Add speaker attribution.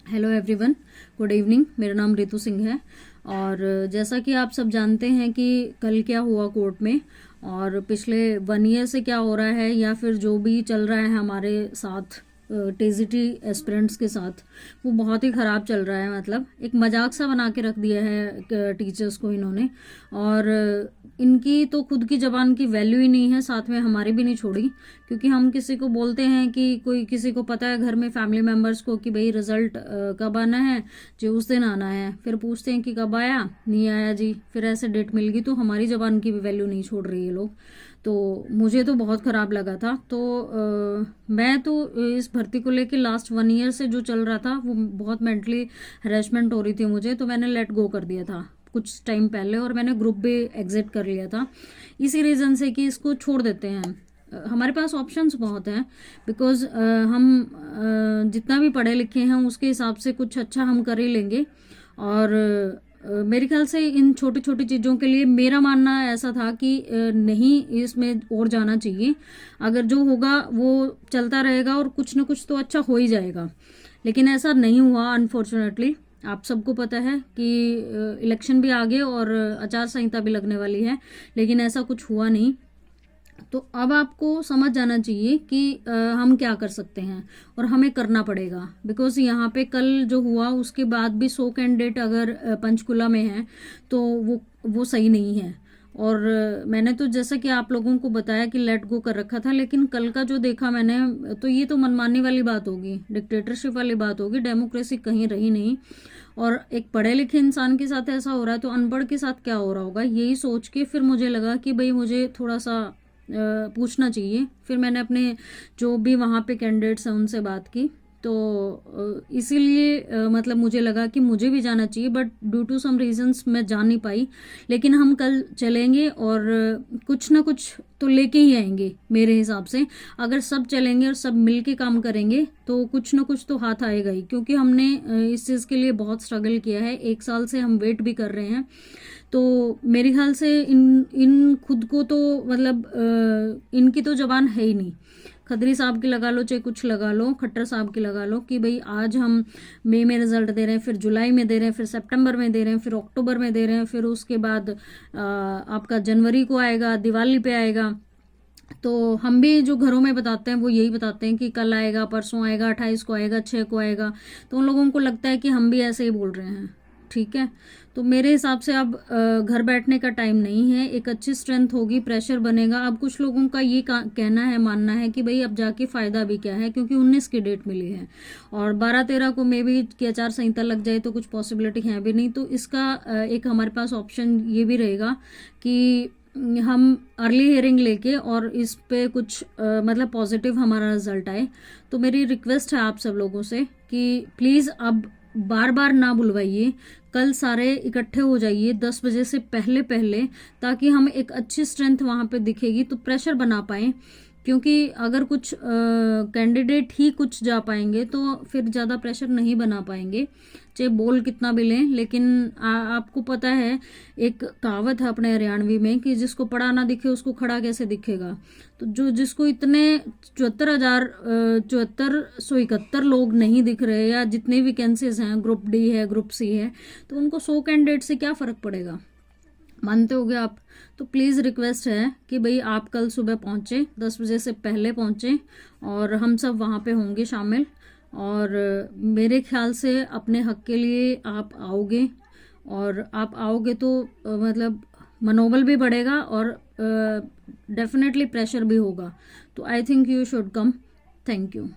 Speaker 1: Hello everyone, good evening. मेरा नाम रितु सिंह है और जैसा कि आप सब जानते हैं कि कल क्या हुआ कोर्ट में और पिछले 1 ईयर से क्या हो रहा है या फिर जो भी चल रहा है हमारे साथ टीजीटी एस्पिरेंट्स के साथ, वो बहुत ही ख़राब चल रहा है। मतलब एक मजाक सा बना के रख दिया है टीचर्स को इन्होंने। और इनकी तो खुद की ज़बान की वैल्यू ही नहीं है, साथ में हमारी भी नहीं छोड़ी। क्योंकि हम किसी को बोलते हैं कि कोई किसी को पता है घर में फैमिली मेम्बर्स को कि भाई रिजल्ट कब आना है जी, उस दिन आना है। फिर पूछते हैं कि कब आया, नहीं आया जी, फिर ऐसे डेट मिल गई। तो हमारी ज़बान की भी वैल्यू नहीं छोड़ रही है लोग। तो मुझे तो बहुत ख़राब लगा था। तो मैं तो इस भर्ती को लेके लास्ट 1 ईयर से जो चल रहा था वो बहुत मेंटली हरेसमेंट हो रही थी मुझे, तो मैंने लेट गो कर दिया था कुछ टाइम पहले और मैंने ग्रुप भी एग्जिट कर लिया था इसी रीज़न से कि इसको छोड़ देते हैं। हमारे पास ऑप्शंस बहुत हैं बिकॉज हम जितना भी पढ़े लिखे हैं उसके हिसाब से कुछ अच्छा हम कर ही लेंगे। और मेरे ख्याल से इन छोटी छोटी चीज़ों के लिए मेरा मानना ऐसा था कि नहीं, इसमें और जाना चाहिए। अगर जो होगा वो चलता रहेगा और कुछ ना कुछ तो अच्छा हो ही जाएगा। लेकिन ऐसा नहीं हुआ अनफॉर्चुनेटली। आप सबको पता है कि इलेक्शन भी आ गए और आचार संहिता भी लगने वाली है, लेकिन ऐसा कुछ हुआ नहीं। तो अब आपको समझ जाना चाहिए कि हम क्या कर सकते हैं और हमें करना पड़ेगा। बिकॉज यहाँ पे कल जो हुआ उसके बाद भी 100 कैंडिडेट अगर पंचकुला में हैं तो वो सही नहीं है। और मैंने तो जैसा कि आप लोगों को बताया कि लेट गो कर रखा था, लेकिन कल का जो देखा मैंने तो ये तो मनमानी वाली बात होगी, डिक्टेटरशिप वाली बात होगी। डेमोक्रेसी कहीं रही नहीं। और एक पढ़े लिखे इंसान के साथ ऐसा हो रहा है तो अनपढ़ के साथ क्या हो रहा होगा, यही सोच के फिर मुझे लगा कि भाई मुझे थोड़ा सा पूछना चाहिए। फिर मैंने अपने जो भी वहाँ पे कैंडिडेट्स हैं उनसे बात की। तो इसीलिए मतलब मुझे लगा कि मुझे भी जाना चाहिए, but due to some reasons मैं जा नहीं पाई। लेकिन हम कल चलेंगे और कुछ ना कुछ तो लेके ही आएंगे मेरे हिसाब से। अगर सब चलेंगे और सब मिल के काम करेंगे तो कुछ ना कुछ तो हाथ आएगा ही। क्योंकि हमने इस चीज़ के लिए बहुत स्ट्रगल किया है, 1 साल से हम वेट भी कर रहे हैं। तो मेरे ख्याल से इन इन खुद को तो मतलब इनकी तो जबान है ही नहीं। खदरी साहब की लगा लो चाहे कुछ लगा लो, खट्टर साहब की लगा लो कि भाई आज हम मई में रिजल्ट दे रहे हैं, फिर जुलाई में दे रहे हैं, फिर सितंबर में दे रहे हैं, फिर अक्टूबर में दे रहे हैं, फिर उसके बाद आपका जनवरी को आएगा, दिवाली पे आएगा। तो हम भी जो घरों में बताते हैं वो यही बताते हैं कि कल आएगा, परसों आएगा, 28 को आएगा, 6 को आएगा। तो उन लोगों को लगता है कि हम भी ऐसे ही बोल रहे हैं। ठीक है, तो मेरे हिसाब से अब घर बैठने का टाइम नहीं है। एक अच्छी स्ट्रेंथ होगी, प्रेशर बनेगा। अब कुछ लोगों का ये कहना है, मानना है कि भाई अब जाके फ़ायदा भी क्या है, क्योंकि 19 की डेट मिली है और 12-13 को मे भी कि आचार संहिता लग जाए तो कुछ पॉसिबिलिटी है भी नहीं। तो इसका एक हमारे पास ऑप्शन ये भी रहेगा कि हम अर्ली हियरिंग लेके और इस पे कुछ मतलब पॉजिटिव हमारा रिजल्ट आए। तो मेरी रिक्वेस्ट है आप सब लोगों से कि प्लीज़ अब बार बार ना बुलवाइए। कल सारे इकट्ठे हो जाइए 10 बजे से पहले पहले, ताकि हम एक अच्छी स्ट्रेंथ वहाँ पे दिखेगी तो प्रेशर बना पाएँ। क्योंकि अगर कुछ कैंडिडेट ही कुछ जा पाएंगे तो फिर ज़्यादा प्रेशर नहीं बना पाएंगे, चाहे बोल कितना भी लें। लेकिन आपको पता है एक कहावत है अपने हरियाणवी में कि जिसको पढ़ा ना दिखे उसको खड़ा कैसे दिखेगा। तो जो जिसको इतने 74,171 लोग नहीं दिख रहे या जितने वैकेंसीज हैं, ग्रुप डी है, ग्रुप सी है, तो उनको 100 कैंडिडेट से क्या फ़र्क पड़ेगा। मानते होगे आप। तो प्लीज़ रिक्वेस्ट है कि भाई आप कल सुबह पहुँचे, 10 बजे से पहले पहुँचे और हम सब वहाँ पे होंगे शामिल। और मेरे ख्याल से अपने हक के लिए आप आओगे और आप आओगे तो मतलब मनोबल भी बढ़ेगा और डेफिनेटली प्रेशर भी होगा। तो I think you should come. Thank you.